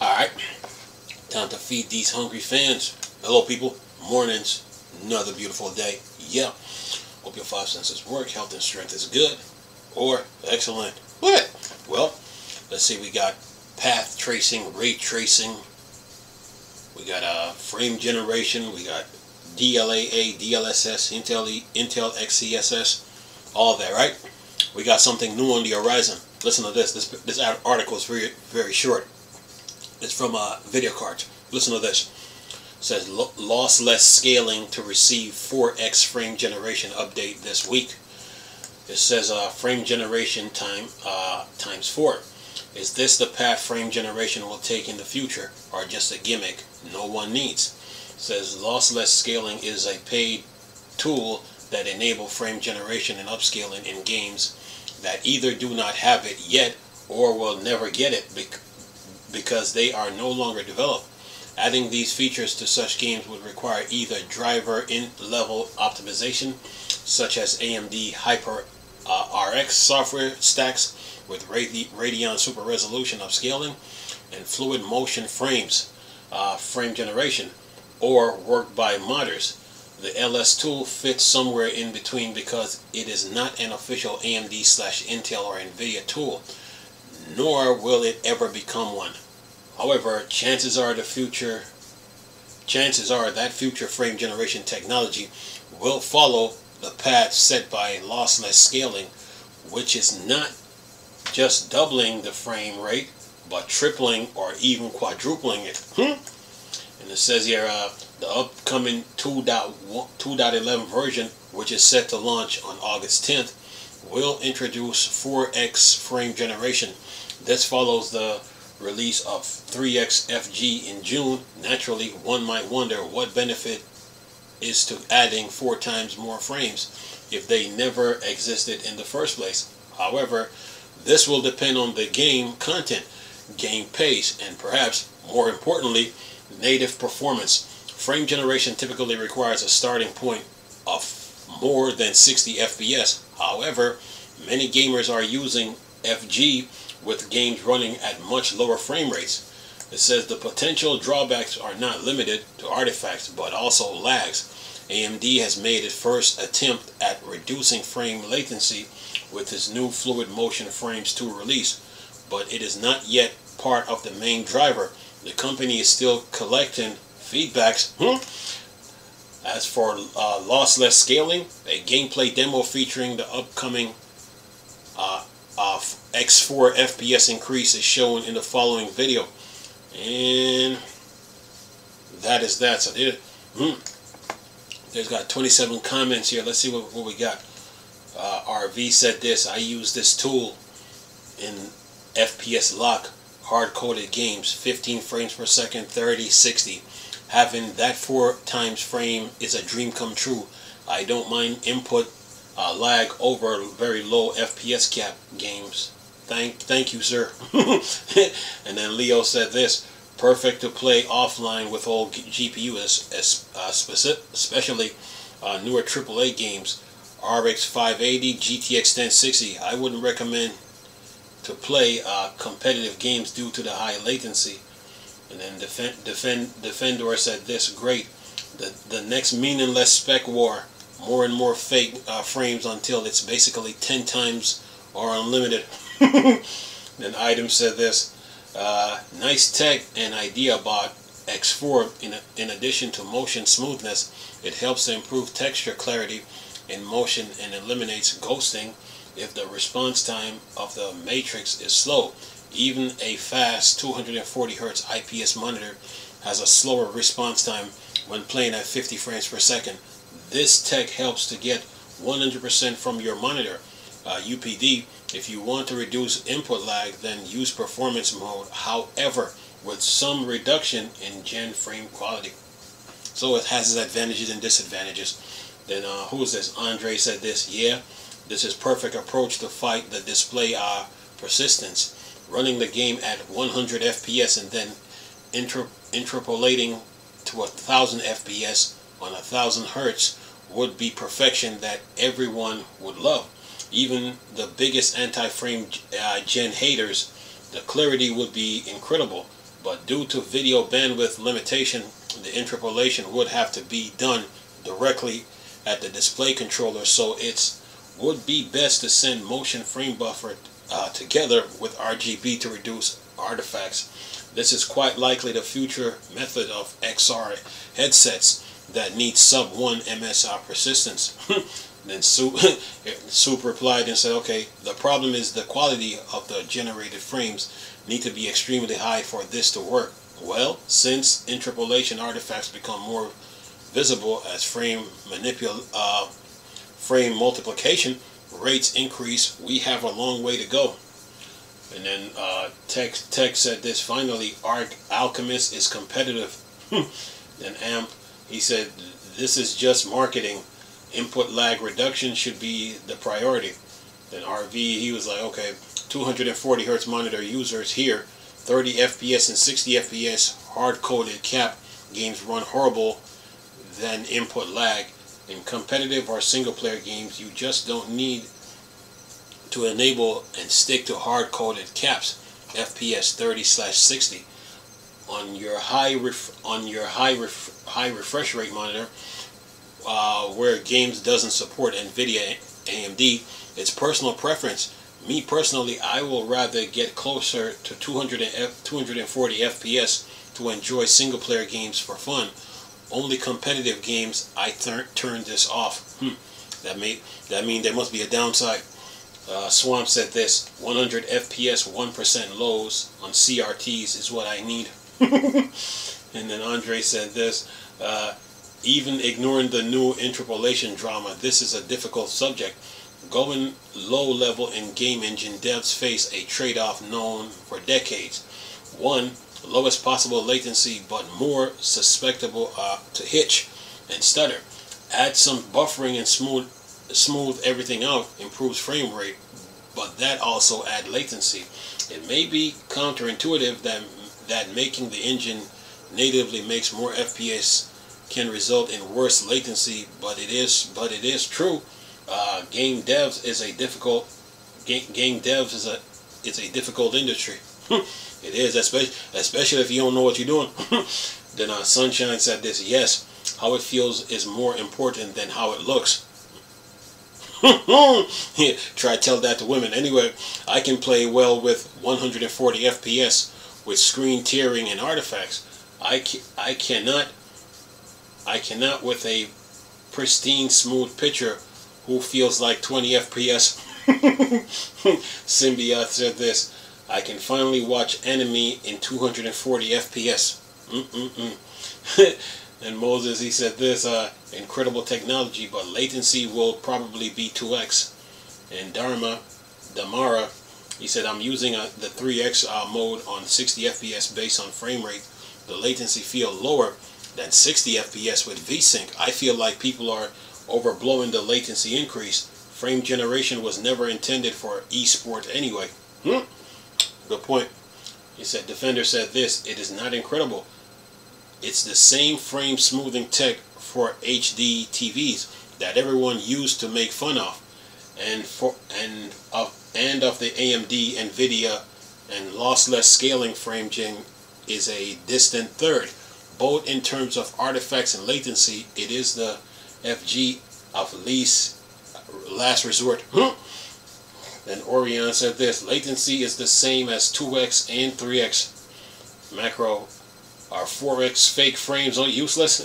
Alright, time to feed these hungry fans. Hello people, mornings, another beautiful day. Yeah, hope your five senses work, health and strength is good, or excellent. What? Well, let's see, we got path tracing, ray tracing, we got frame generation, we got DLAA, DLSS, Intel XCSS, all that, right? We got something new on the horizon. Listen to this. This article is very short. It's from video cards. Listen to this. It says lossless scaling to receive 4x frame generation update this week. It says frame generation times 4. Is this the path frame generation will take in the future, or just a gimmick no one needs? It says lossless scaling is a paid tool that enable frame generation and upscaling in games that either do not have it yet or will never get it because they are no longer developed. Adding these features to such games would require either driver in-level optimization, such as AMD Hyper RX software stacks with Radeon Super Resolution upscaling and fluid motion frame generation, or work by modders. The LS tool fits somewhere in between because it is not an official AMD/Intel or Nvidia tool, nor will it ever become one. However, chances are that future frame generation technology will follow the path set by lossless scaling, which is not just doubling the frame rate, but tripling or even quadrupling it. And it says here, the upcoming 2.11 version, which is set to launch on August 10th, will introduce 4x frame generation. This follows the release of 3x FG in June. Naturally, one might wonder what benefit is to adding 4 times more frames if they never existed in the first place. However, this will depend on the game content, game pace, and perhaps more importantly, native performance. Frame generation typically requires a starting point of more than 60 FPS. However, many gamers are using FG with games running at much lower frame rates. It says the potential drawbacks are not limited to artifacts, but also lags. AMD has made its first attempt at reducing frame latency with its new Fluid Motion Frames 2 release, but it is not yet part of the main driver. The company is still collecting feedbacks. As for lossless scaling, a gameplay demo featuring the upcoming X4 FPS increase is shown in the following video. And that is that. So there's got 27 comments here. Let's see what we got. RV said this: I use this tool in FPS lock hard-coded games, 15 frames per second, 30, 60. Having that 4 times frame is a dream come true. I don't mind input lag over very low FPS cap games. Thank you, sir. And then Leo said this: perfect to play offline with old GPU, especially newer AAA games, RX 580, GTX 1060. I wouldn't recommend to play competitive games due to the high latency. And then Defendor said this: great, the next meaningless spec war, more and more fake frames until it's basically 10 times or unlimited. Then Item said this: nice tech and idea about X4. In addition to motion smoothness, it helps to improve texture clarity in motion and eliminates ghosting if the response time of the matrix is slow. Even a fast 240 Hz IPS monitor has a slower response time when playing at 50 frames per second. This tech helps to get 100% from your monitor. UPD, if you want to reduce input lag, then use performance mode, however, with some reduction in gen frame quality. So it has its advantages and disadvantages. Then who is this? Andre said this: yeah, this is perfect approach to fight the display persistence. Running the game at 100 FPS and then interpolating to 1000 FPS on 1000 Hz would be perfection that everyone would love. Even the biggest anti-frame gen haters, the clarity would be incredible. but due to video bandwidth limitation, the interpolation would have to be done directly at the display controller, so it would be best to send motion frame buffer together with RGB to reduce artifacts. This is quite likely the future method of XR headsets that need sub 1 ms persistence. Then Soup replied and said, okay, the problem is the quality of the generated frames need to be extremely high for this to work. Well, since interpolation artifacts become more visible as frame multiplication rates increase, we have a long way to go. And then Tech said this, finally, Arc Alchemist is competitive. Then Amp, he said, this is just marketing. Input lag reduction should be the priority. Then RV, he was like, okay, 240 Hz monitor users here, 30 FPS and 60 FPS hard-coded cap games run horrible than input lag. In competitive or single-player games, you just don't need to enable and stick to hard-coded caps, FPS 30/60 on your high refresh rate monitor, where games doesn't support NVIDIA AMD. It's personal preference. Me personally, I will rather get closer to 240 FPS to enjoy single-player games for fun. Only competitive games, I turn this off. That mean there must be a downside. Swamp said this, 100 FPS 1% lows on CRTs is what I need. And then Andre said this, even ignoring the new interpolation drama, this is a difficult subject. Going low level in game engine devs face a trade-off known for decades. One, lowest possible latency but more susceptible to hitch and stutter. Add some buffering and smooth everything out, improves frame rate, but that also adds latency. It may be counterintuitive that making the engine natively makes more FPS can result in worse latency, but it is true. Game devs is a difficult industry. It is, especially if you don't know what you're doing. Then Sunshine said this, yes, how it feels is more important than how it looks. Try to tell that to women. Anyway, I can play well with 140 FPS with screen tearing and artifacts. I cannot with a pristine smooth picture who feels like 20 FPS. Symbiote said this, I can finally watch anime in 240 FPS. And Moses, he said this, incredible technology, but latency will probably be 2x. And Damara, he said, I'm using the 3x mode on 60 FPS based on frame rate. The latency feel lower than 60 FPS with VSync. I feel like people are overblowing the latency increase. Frame generation was never intended for esport anyway. Good point. He said, Defender said this, it is not incredible. It's the same frame smoothing tech for HD TVs that everyone used to make fun of, and of the AMD, NVIDIA, and lossless scaling frame gen is a distant third. Both in terms of artifacts and latency, it is the FG of last resort. Then Orion said this, latency is the same as 2x and 3x. Macro, are 4x fake frames useless?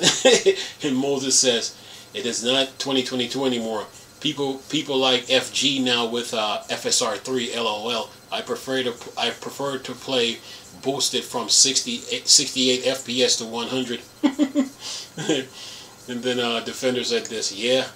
And Moses says, it is not 2022 anymore. People like FG now with FSR3 LOL. I prefer to play boosted from 68 FPS to 100. And then Defender said this, yeah,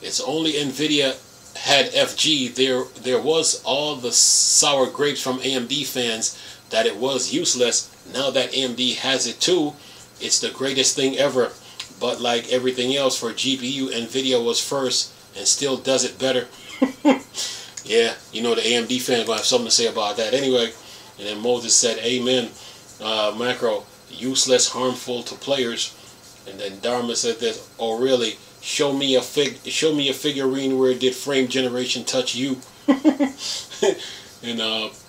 it's only NVIDIA had FG. There was all the sour grapes from AMD fans that it was useless. Now that AMD has it too, it's the greatest thing ever. But like everything else for GPU, NVIDIA was first and still does it better. Yeah, you know the AMD fans will have something to say about that anyway. And then Moses said, amen. Macro, useless, harmful to players. And then Dharma said this, oh really? Show me a figurine where did frame generation touch you? And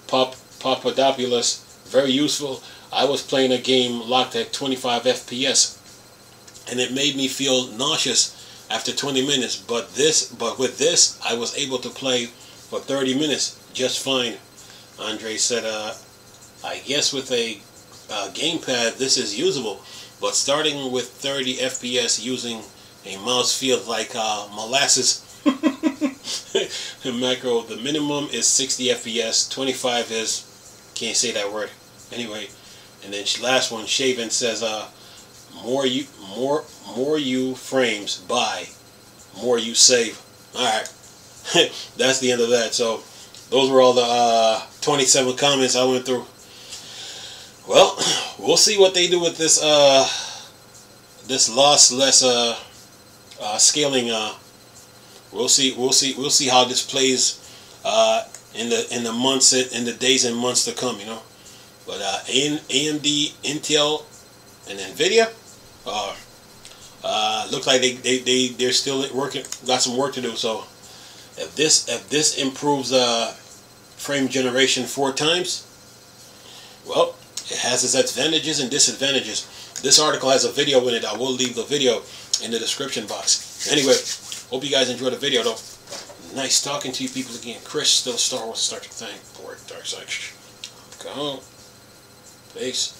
Papadopoulos, very useful. I was playing a game locked at 25 FPS, and it made me feel nauseous after 20 minutes. But with this, I was able to play for 30 minutes just fine. Andre said, I guess with a gamepad this is usable, but starting with 30 FPS using a mouse feels like molasses. Macro, the minimum is 60 FPS, 25 is, can't say that word. Anyway, and then last one, Shaven says, more you frames buy, more you save. Alright, that's the end of that. So those were all the 27 comments I went through. Well, we'll see what they do with this this lossless scaling. We'll see how this plays in the months, in the days and months to come, you know. But AMD, Intel, and Nvidia look like they're still working, got some work to do. So if this improves frame generation 4 times, well, it has its advantages and disadvantages. This article has a video in it. I will leave the video in the description box. Anyway, hope you guys enjoyed the video though. Nice talking to you people again. Chris, still a Star Wars Star Trek thing. Board, dark side. Go home. Peace.